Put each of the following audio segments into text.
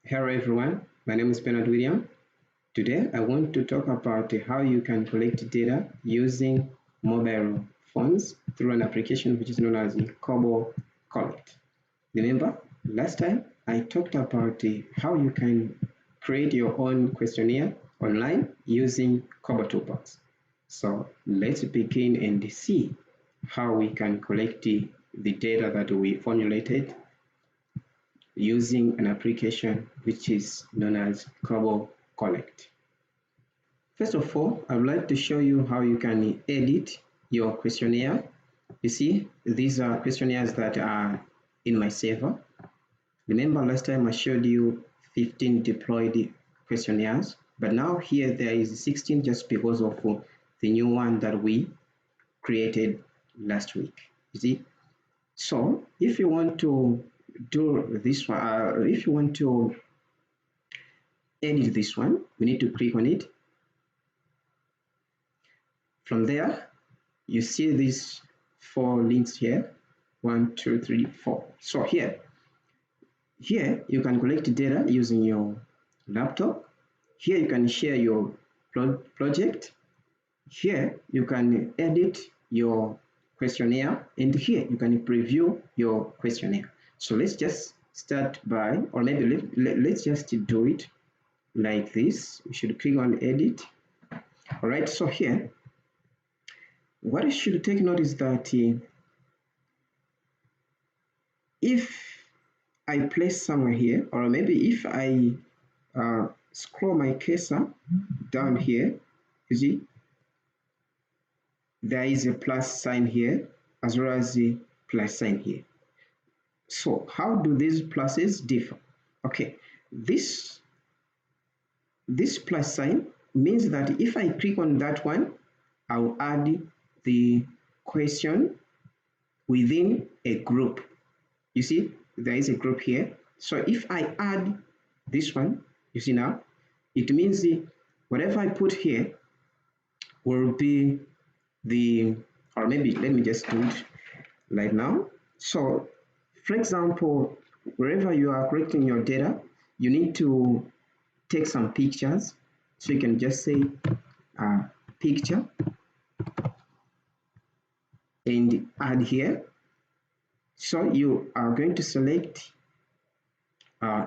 Hello everyone, my name is Bernard William. Today I want to talk about how you can collect data using mobile phones through an application which is known as KoboCollect. Remember, last time I talked about how you can create your own questionnaire online using Kobo Toolbox. So let's begin and see how we can collect the data that we formulated using an application which is known as KoboCollect. First of all, I would like to show you how you can edit your questionnaire. You see, these are questionnaires that are in my server. Remember last time I showed you 15 deployed questionnaires, but now here there is 16 just because of the new one that we created last week. You see, so if you want to do this one, if you want to edit this one, we need to click on it. From there, you see these 4 links here, 1, 2, 3, 4. So here you can collect data using your laptop. Here you can share your project. Here you can edit your questionnaire, and here you can preview your questionnaire. So let's just start by, or maybe let's just do it like this. We should click on edit. All right, so here, what I should take note is that if I place somewhere here, or maybe if I scroll my cursor down here, you see, there is a plus sign here as well as the plus sign here. So how do these pluses differ? Okay, this plus sign means that if I click on that one, I'll add the question within a group. You see, there is a group here. So if I add this one, you see now, it means whatever I put here will be or maybe let me just do it right now. So for example, wherever you are collecting your data, you need to take some pictures. So you can just say picture and add here. So you are going to select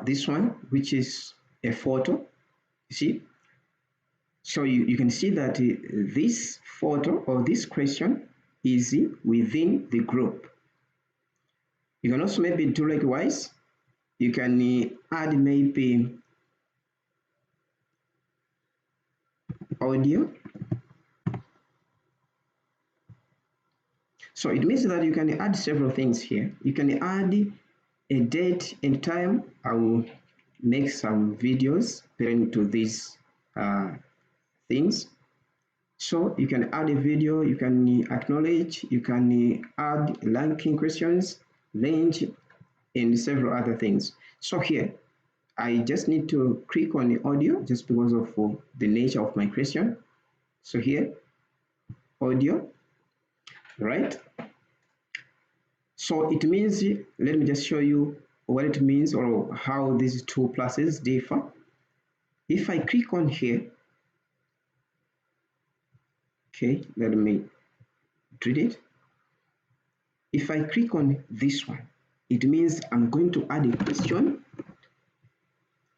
this one, which is a photo. You see, so you can see that this photo or this question is within the group. You can also maybe do likewise. You can add maybe audio. So it means that you can add several things here. You can add a date and time. I will make some videos pertaining to these things. So you can add a video, you can acknowledge, you can add ranking questions, range, and several other things. So here, I just need to click on the audio just because of the nature of my question. So here, audio, right? So it means, let me just show you what it means or how these two pluses differ. If I click on here, okay, let me read it. If I click on this one, it means I'm going to add a question,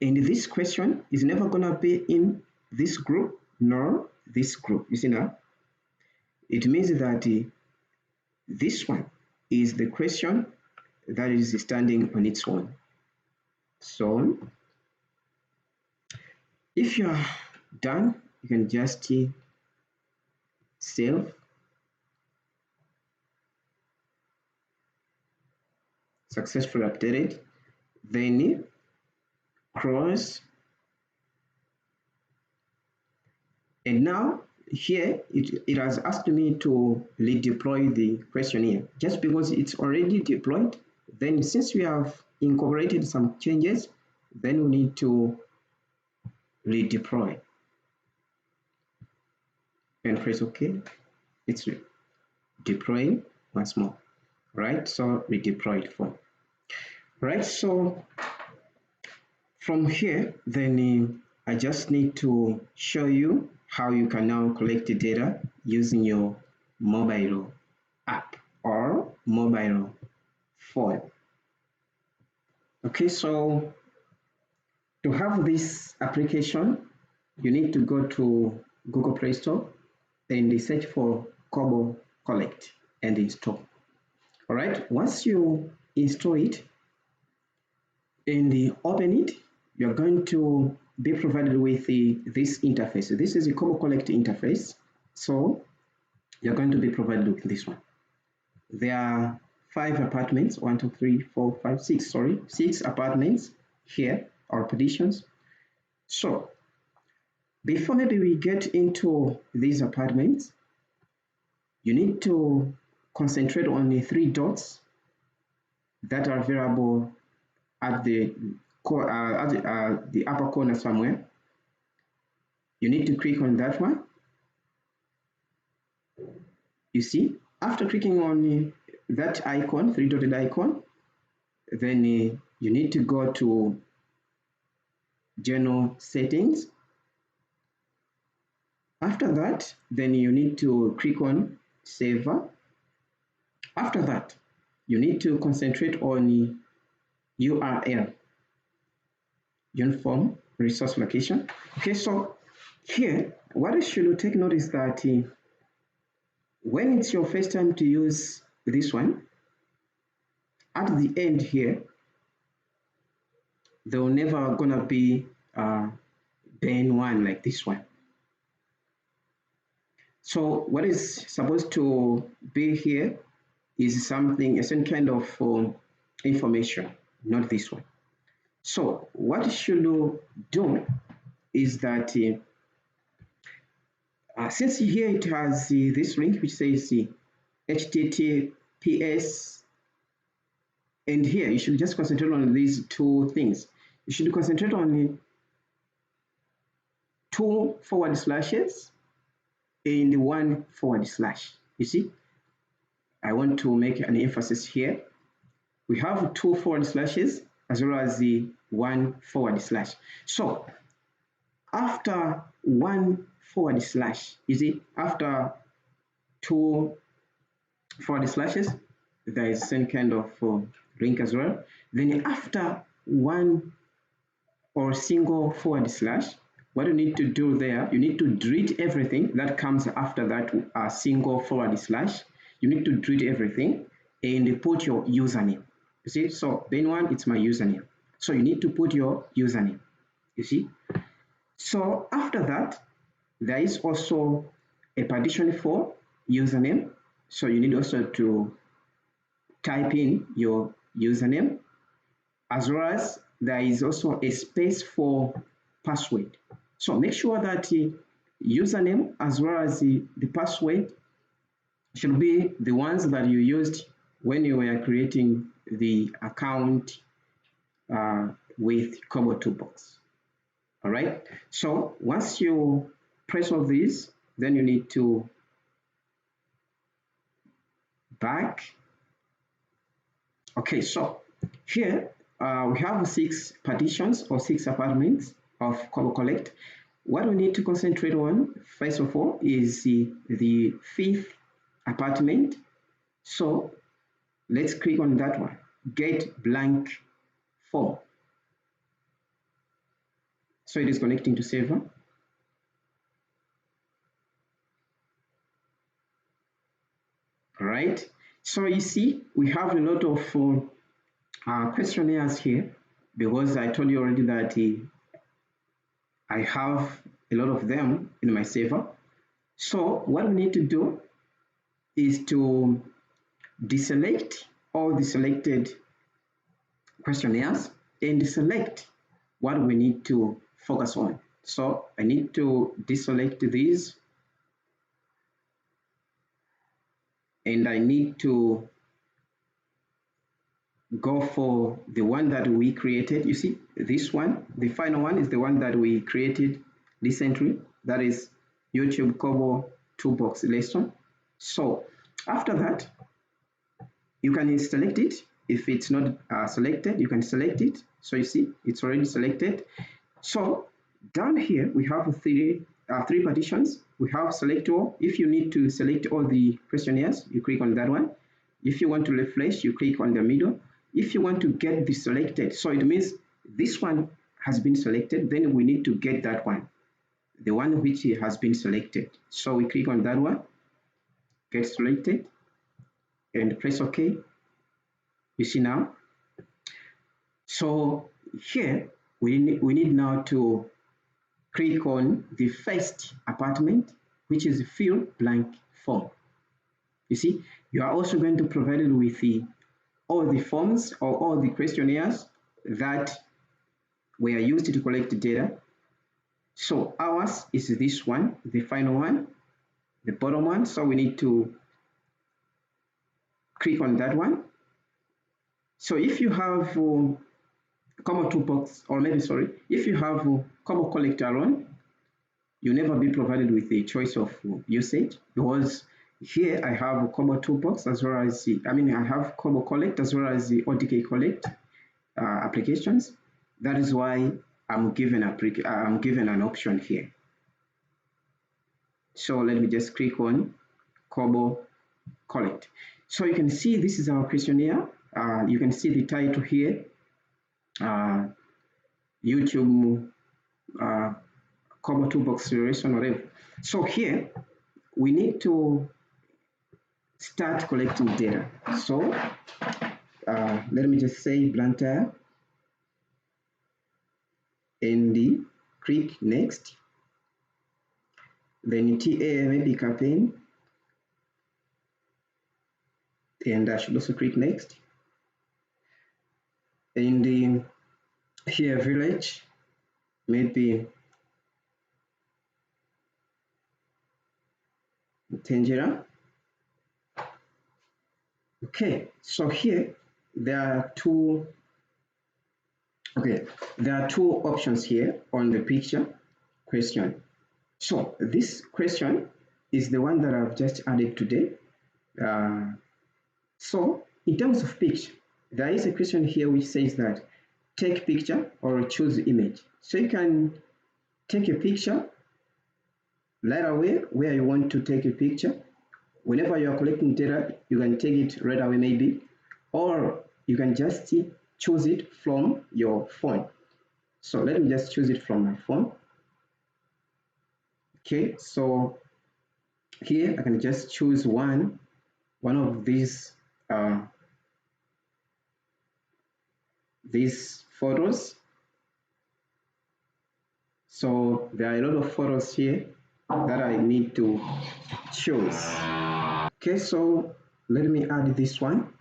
and this question is never going to be in this group nor this group. You see now, it means that this one is the question that is standing on its own. So if you are done, you can just save. Successfully updated. Then close. And now here it has asked me to redeploy the questionnaire. Just because it's already deployed, then since we have incorporated some changes, then we need to redeploy. And press OK. It's deploying once more. Right, so redeploy it for. Right, so From here, then I just need to show you how you can now collect the data using your mobile app or mobile phone. Okay, so to have this application, you need to go to Google Play Store and search for KoboCollect and install. All right, once you install it and open it, you're going to be provided with this interface. This is the KoboCollect interface. So you're going to be provided with this one. There are 5 apartments, 1, 2, 3, 4, 5, 6, sorry, 6 apartments here, or petitions. So before maybe we get into these apartments, you need to concentrate on the 3 dots that are available at the upper corner somewhere. You need to click on that one. You see, after clicking on that icon, 3-dotted icon, then you need to go to General Settings. After that, then you need to click on Saver. After that, you need to concentrate on URL, Uniform Resource Location. Okay, so here, what I should take note is that when it's your first time to use this one, at the end here, there will never gonna be bin one like this one. So what is supposed to be here is something, a certain kind of information, not this one. So what you should do is that since here it has this link which says HTTPS, and here you should just concentrate on these 2 things. You should concentrate on 2 forward slashes and 1 forward slash. You see, I want to make an emphasis here. We have 2 forward slashes as well as the 1 forward slash. So after 1 forward slash, you see, after 2 forward slashes, there is some kind of link as well. Then after 1 or single forward slash, what you need to do there, you need to delete everything that comes after that single forward slash. You need to delete everything and put your username. You see, so bin one, it's my username. So you need to put your username. You see. So after that, there is also a partition for username. So you need also to type in your username, as well as there is also a space for password. So make sure that username as well as the password should be the ones that you used when you were creating the account with Kobo Toolbox. All right. So once you press all these, then you need to back. Okay. So here we have 6 partitions or 6 apartments of KoboCollect. What we need to concentrate on, first of all, is the 5th apartment. So let's click on that one, get blank form. So it is connecting to server. All right. So you see, we have a lot of questionnaires here, because I told you already that I have a lot of them in my server. So what we need to do is to deselect all the selected questionnaires and select what we need to focus on. So I need to deselect these, and I need to go for the one that we created. You see, this one, the final one, is the one that we created recently. That is YouTube Kobo Toolbox lesson. So after that, you can select it. If it's not selected, you can select it. So you see, it's already selected. So down here, we have three partitions. We have select all. If you need to select all the questionnaires, you click on that one. If you want to refresh, you click on the middle. If you want to get the selected, so it means this one has been selected, then we need to get that one, the one which has been selected. So we click on that one, get selected, and press OK. You see now. So here we need now to click on the first apartment, which is fill blank form. You see, you are also going to provide it with all the forms or all the questionnaires that were used to collect data. So ours is this one, the final one, the bottom one. So we need to click on that one. So if you have Kobo Toolbox, or maybe sorry, if you have KoboCollect alone, you'll never be provided with a choice of usage, because here I have Kobo Toolbox as well as I have KoboCollect as well as the ODK applications. That is why I'm given an option here. So let me just click on KoboCollect. So you can see this is our questionnaire. You can see the title here, YouTube Kobo Toolbox solution, whatever. So here we need to start collecting data. So let me just say Blantyre and click next. Then TA maybe campaign, and I should also click next. And here village, maybe Tangira. Okay, so here there are two options here on the picture question. So this question is the one that I've just added today. So in terms of picture, there is a question here which says that take picture or choose image. So you can take a picture right away where you want to take a picture. Whenever you are collecting data, you can take it right away maybe, or you can just choose it from your phone. So let me just choose it from my phone. Okay, so here I can just choose one of these photos. So there are a lot of photos here that I need to choose. Okay, so let me add this one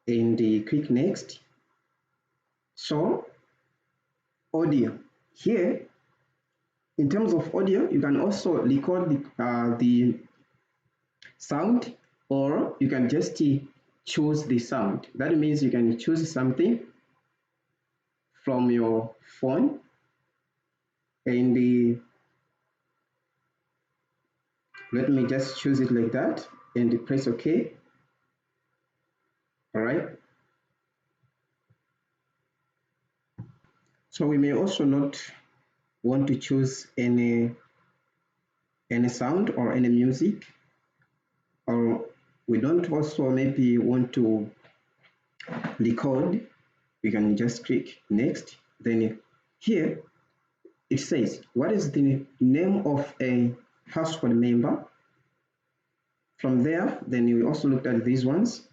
and click next. So audio, here in terms of audio, you can also record the sound, or you can just choose the sound. That means you can choose something from your phone and let me just choose it like that and press OK. All right. So we may also not want to choose any sound or any music, or we don't also maybe want to record. We can just click next. Then here it says, what is the name of a household member? From there, then we also looked at these ones.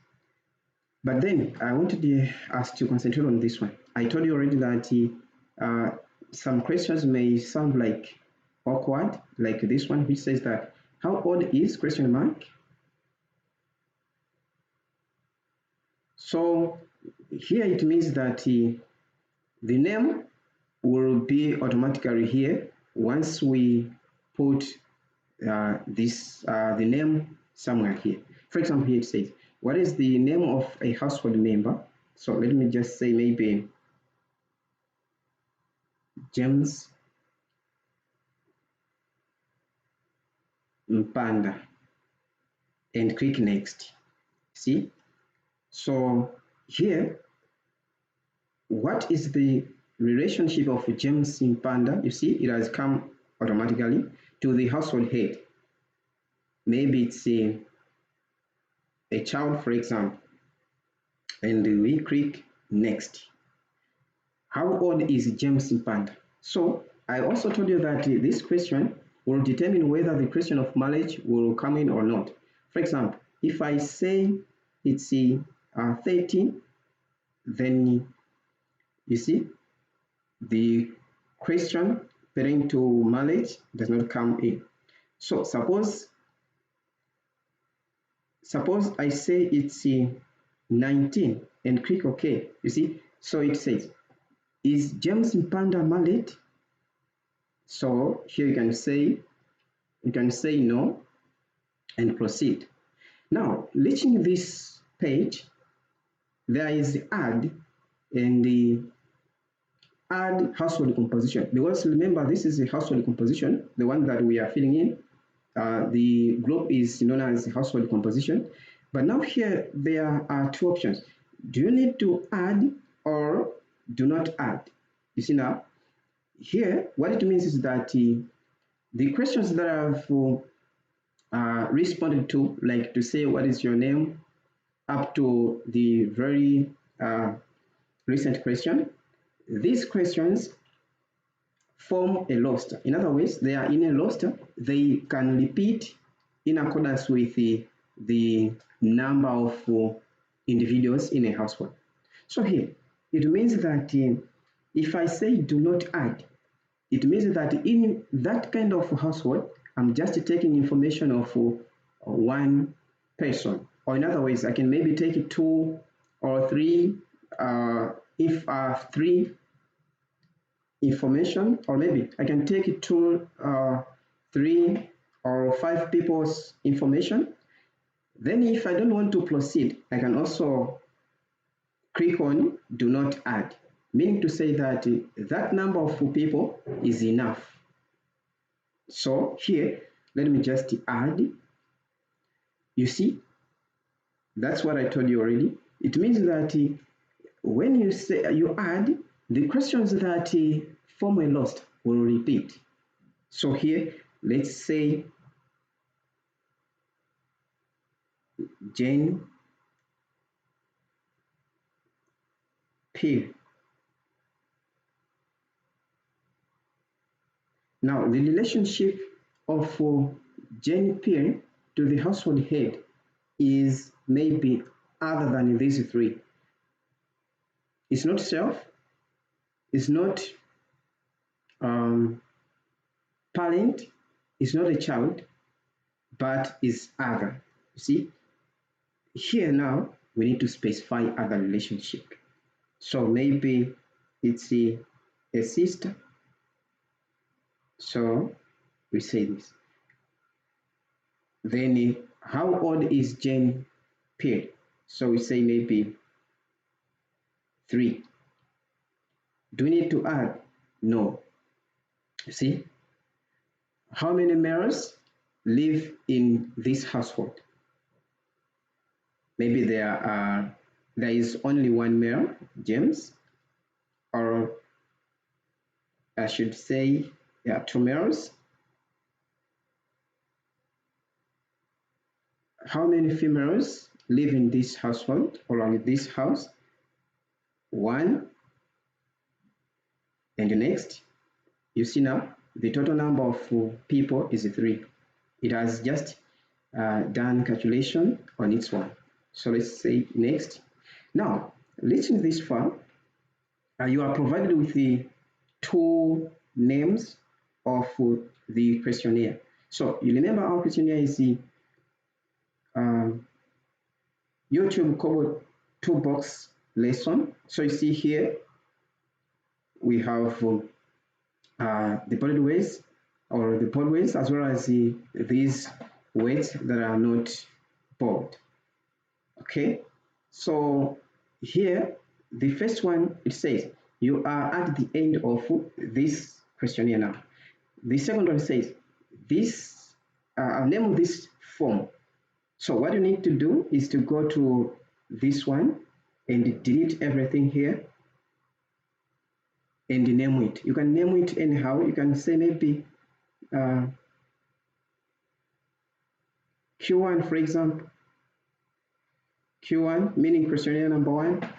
But then I wanted us to concentrate on this one. I told you already that some questions may sound like awkward, like this one, which says that how old is ? So here it means that the name will be automatically here once we put the name somewhere here. For example, here it says, what is the name of a household member? So let me just say maybe James Mpanda and click next. See? So here what is the relationship of James in Panda? You see, it has come automatically to the household head. Maybe it's a child, for example, and we click next. How old is James in Panda? So I also told you that this question will determine whether the question of marriage will come in or not. For example, if I say it's 13, then you see the question pertaining to marriage does not come in. So suppose I say it's 19 and click OK. You see, so it says, is James Mpanda married? So here you can say no and proceed. Now, reaching this page, there is add and the add household composition, because remember this is a household composition, the one that we are filling in. The group is known as household composition. But now here there are two options. Do you need to add or do not add? You see now, here what it means is that the questions that I've responded to, like to say what is your name, up to the very recent question, these questions form a roster. In other words, they are in a roster. They can repeat in accordance with the number of individuals in a household. So here, it means that if I say do not add, it means that in that kind of household, I'm just taking information of one person. Or in other words, I can maybe take 2 or 3, if three information, or maybe I can take 2, 3 or 5 people's information. Then if I don't want to proceed, I can also click on do not add, meaning to say that that number of people is enough. So here, let me just add. You see, that's what I told you already. It means that when you say you add, the questions that form a list will repeat. So here, let's say Jane P. Now, the relationship of Jane P to the household head is maybe other than these 3. It's not self, it's not parent, it's not a child, but is other. You see, here now we need to specify other relationship. So maybe it's a sister. So we say this. Then how old is Jane P? So we say maybe 3. Do we need to add? No. See, how many males live in this household? Maybe there is only one male, James, or I should say, 2 males. How many females live in this household or in this house? 1. And the next, you see now, the total number of people is 3. It has just done calculation on its own. So let's say next. Now, reaching this far, you are provided with the 2 names of the questionnaire. So you remember our questionnaire is the YouTube Kobo Toolbox lesson. So you see here, we have the bullet words or the bold words, as well as these words that are not bold. Okay, so here the first one, it says you are at the end of this questionnaire now. The second one says this name this form. So what you need to do is to go to this one and delete everything here. and name it. You can name it anyhow. You can say maybe Q1, for example. Q1 meaning questionnaire number 1,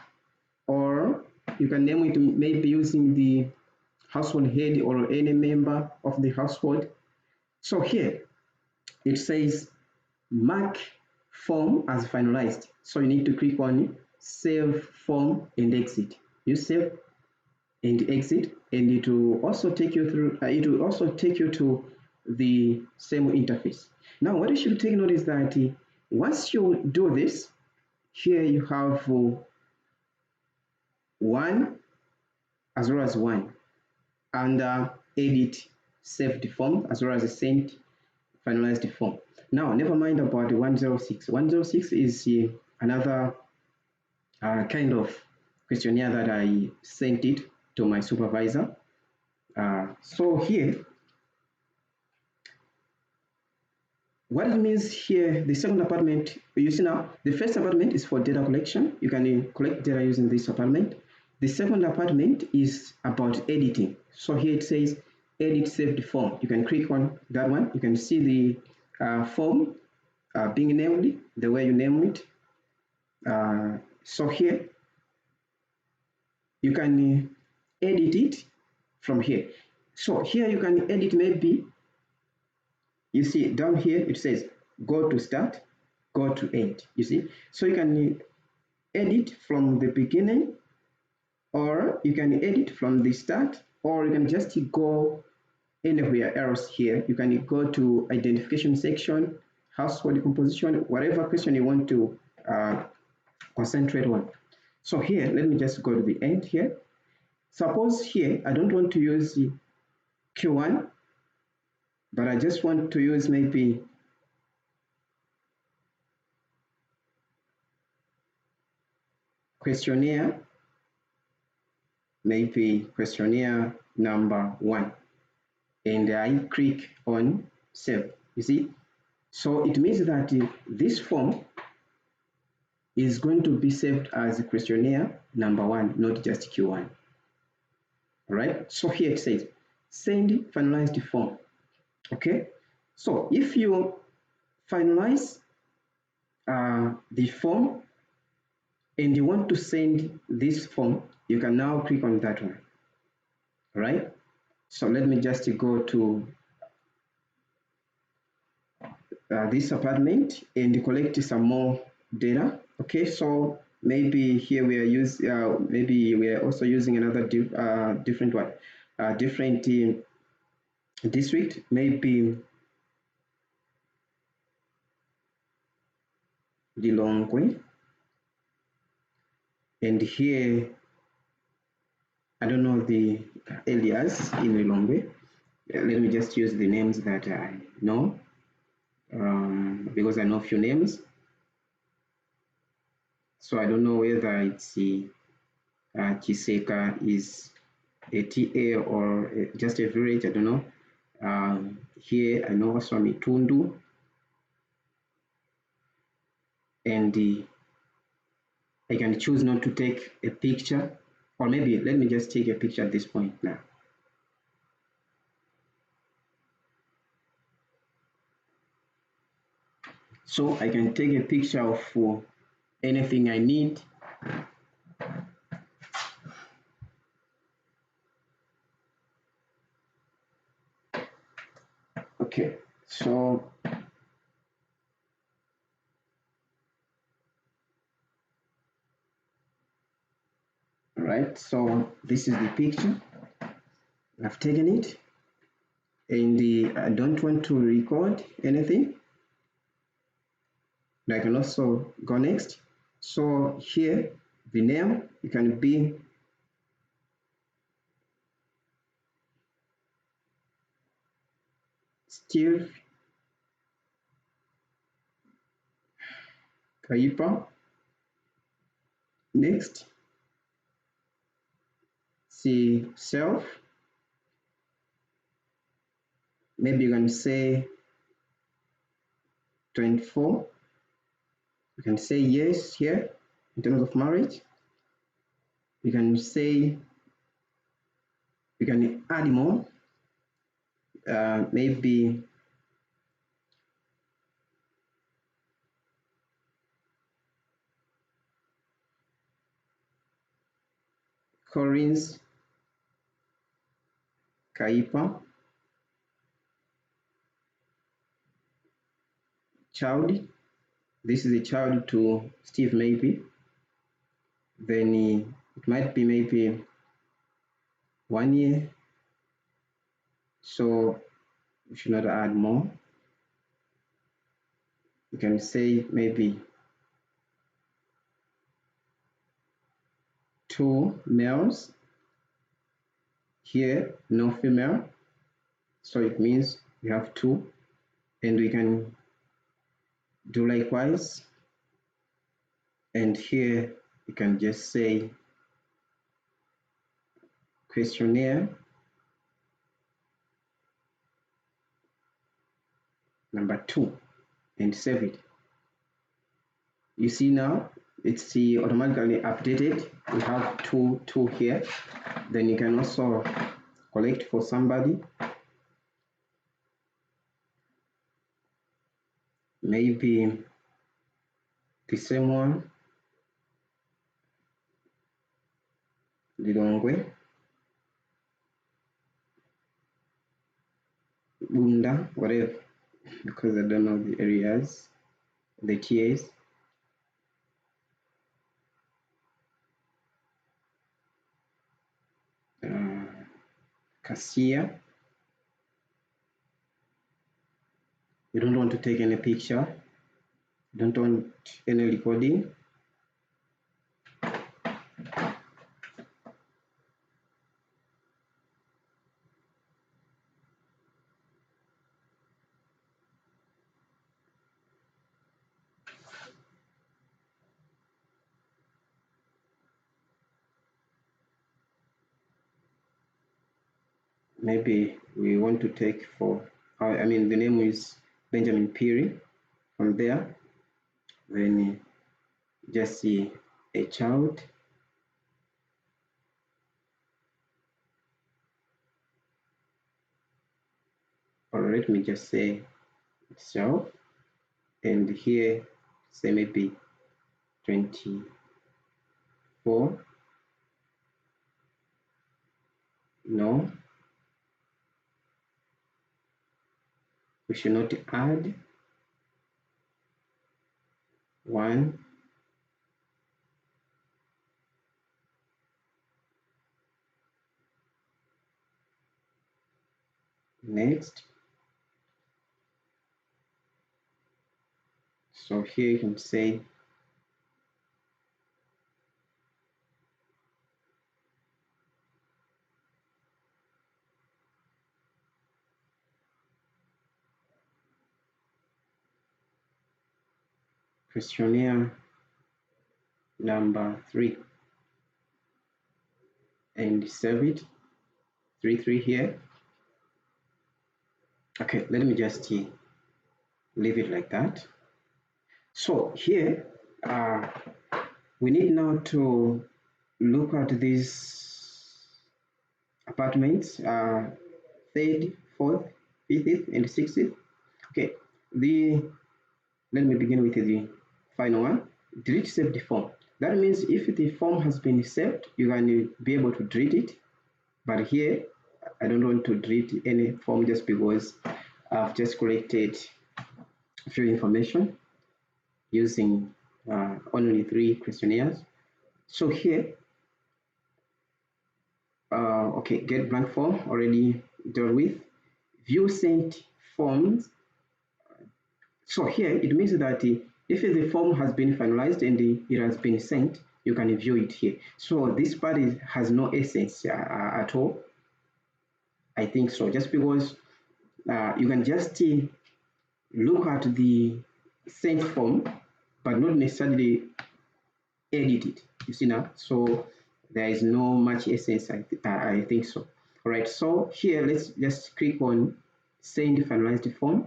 or you can name it maybe using the household head or any member of the household. So here it says mark form as finalized. So you need to click on save form and exit. You save and exit, and it will also take you through. It will also take you to the same interface. Now, what you should take note is that once you do this, here you have 1 as well as 1 under edit saved form as well as sent finalized form. Now, never mind about 106. 106 is another kind of questionnaire that I sent it to my supervisor. So here, what it means here, the second apartment, you see now, the first apartment is for data collection. You can collect data using this apartment. The second apartment is about editing. So here it says edit saved form. You can click on that one. You can see the form being named the way you name it. So here you can edit it from here. So here you can edit maybe, you see down here it says go to start, go to end, you see. So you can edit from the beginning, or you can edit from the start, or you can just go anywhere else here. You can go to identification section, household composition, whatever question you want to concentrate on. So here, let me just go to the end here. Suppose here, I don't want to use Q1, but I just want to use maybe questionnaire, maybe questionnaire number 1, and I click on save, you see. So it means that this form is going to be saved as questionnaire number 1, not just Q1. All right, so here it says send finalized form. Okay, so if you finalize the form and you want to send this form, you can now click on that one. All right, so let me just go to this apartment and collect some more data. Okay, so maybe here we are maybe we are also using another different one, different district, maybe Lilongwe, and here I don't know the areas in Lilongwe. Let me just use the names that I know, because I know a few names. So I don't know whether it's Chiseka is a TA or just a village, I don't know. Here I know also Mitundu, and I can choose not to take a picture, or maybe let me just take a picture at this point now. So I can take a picture of anything I need. Okay, so right, so this is the picture. I've taken it, and I don't want to record anything. I can also go next. So here, the name, it can be Steve Kaipa. Next, see self. Maybe you can say 24. You can say yes here in terms of marriage. You can say We can add more, maybe Corin's Kaipa, child. This is a child to Steve, maybe. Then it might be maybe 1 year. So we should not add more. You can say maybe 2 males. Here, no female. So it means we have 2. And we can do likewise. And here you can just say questionnaire number 2 and save it. You see now it's automatically updated. We have two here. Then you can also collect for somebody, maybe the same one, Lilongwe, Bunda, whatever, because I don't know the areas, the TAs. Cassia. You don't want to take any picture. You don't want any recording. Maybe we want to take for, I mean, the name is Benjamin Peary. From there, then just see a child. Or let me just say self. And here, say maybe 24. No. We should not add 1. Next. So here you can say questionnaire number 3 and save it. 3 here. Okay, let me just leave it like that. So here we need now to look at these apartments, 3rd, 4th, 5th, and 6th. Okay, let me begin with the final one. Delete saved form. That means if the form has been saved, you can be able to delete it. But here, I don't want to delete any form just because I've just collected a few information using only 3 questionnaires. So here, okay, get blank form already dealt with. View sent forms. So here it means that if the form has been finalized and it has been sent, you can view it here. So this part has no essence at all. I think so, just because you can just look at the sent form, but not necessarily edit it. You see now, so there is no much essence. I think so. All right. So here, let's just click on send finalized form.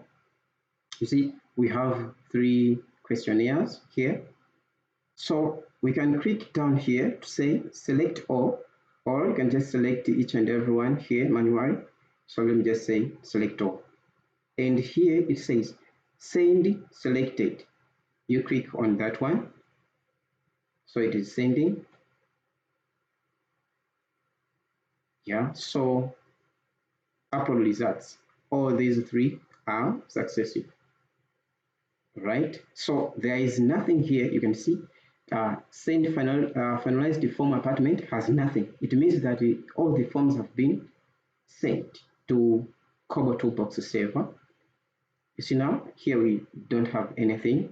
You see, we have 3 questionnaires here. So we can click down here to say select all. or you can just select each and every one here manually. So let me just say select all. And here it says send selected. You click on that one. So it is sending. Yeah, so upload results. All these three are successful. Right? So there is nothing here. You can see send finalized form apartment has nothing. It means that all the forms have been sent to Kobo Toolbox server. You see now here we don't have anything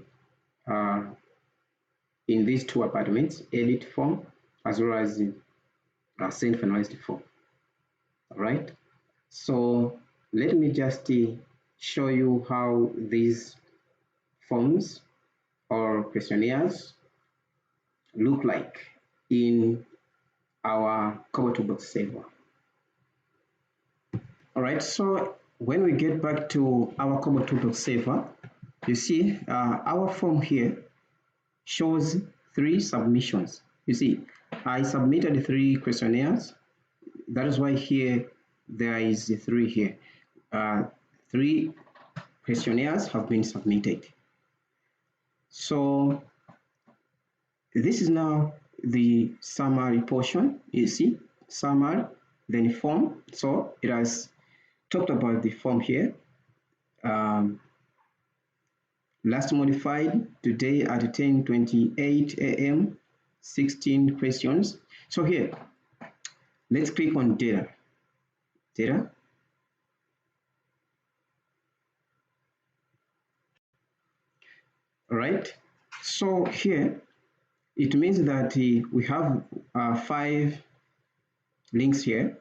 in these two apartments, edit form as well as send finalized form. All right. So let me just show you how these forms or questionnaires look like in our Kobo Toolbox server. All right, so when we get back to our Kobo Toolbox server, you see our form here shows 3 submissions. You see, I submitted 3 questionnaires. That is why here there is 3 here. 3 questionnaires have been submitted. So this is now the summary portion. You see, summary, then form. So it has talked about the form here. Last modified today at 10:28 a.m. 16 questions. So here, let's click on data. Data. All right. So here, it means that we have 5 links here.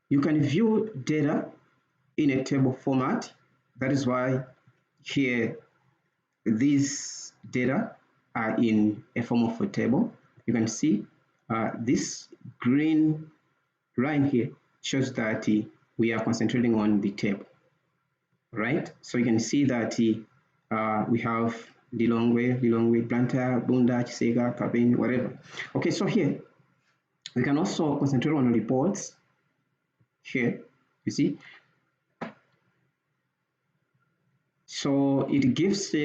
You can view data in a table format. That is why here these data are in a form of a table. You can see this green line here shows that we are concentrating on the table, right? So you can see that we have Lilongwe, Blantyre, Bunda, Chisega, Kabin, whatever. Okay, so here we can also concentrate on reports. Here, you see. So it gives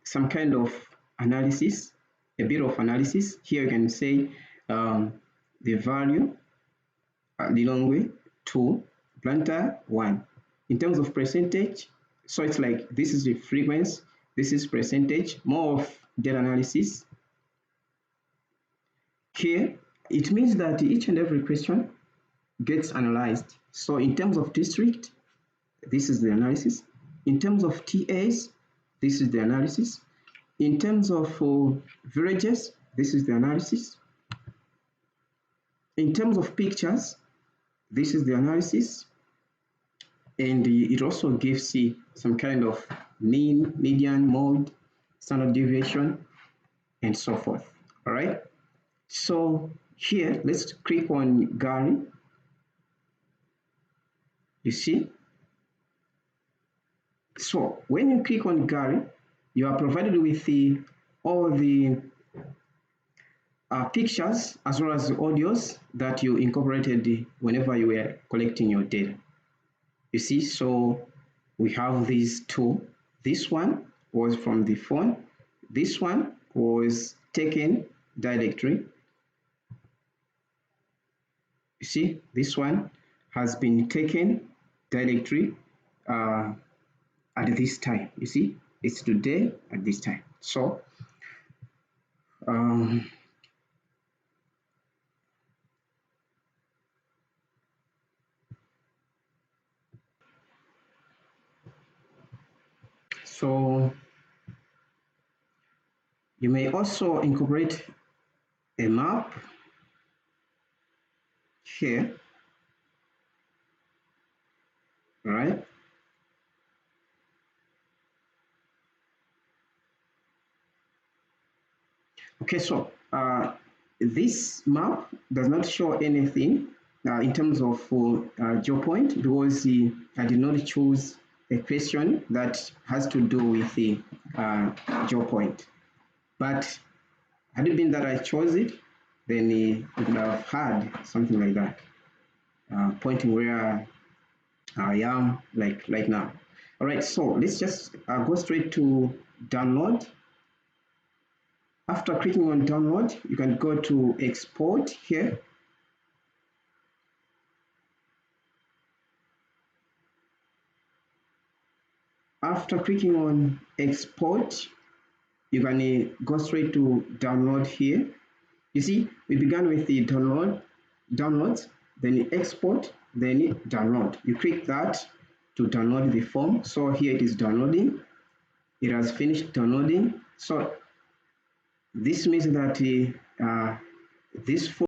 some kind of analysis, a bit of analysis. Here you can say the value Lilongwe 2, Blantyre 1. In terms of percentage, so it's like this is the frequency, this is percentage, more of data analysis. Here, it means that each and every question gets analyzed. So in terms of district, this is the analysis. In terms of TAs, this is the analysis. In terms of villages, this is the analysis. In terms of pictures, this is the analysis. And it also gives some kind of mean, median, mode, standard deviation, and so forth. All right. So here, let's click on Gary. You see? So when you click on Gary, you are provided with all the pictures as well as the audios that you incorporated whenever you were collecting your data. You see, so we have these 2. This one was from the phone. This one was taken directly. You see, this one has been taken directly at this time. You see, it's today at this time. So so you may also incorporate a map here. All right. Okay, so this map does not show anything in terms of geopoint because I did not choose a question that has to do with the geopoint. But had it been that I chose it, then you could have had something like that, pointing where I am like right now. All right, so let's just go straight to download. After clicking on download, you can go to export here. After clicking on export, you can go straight to download here. You see, we began with the downloads, then you export, then you download. You click that to download the form. So here it is downloading. It has finished downloading. So this means that this form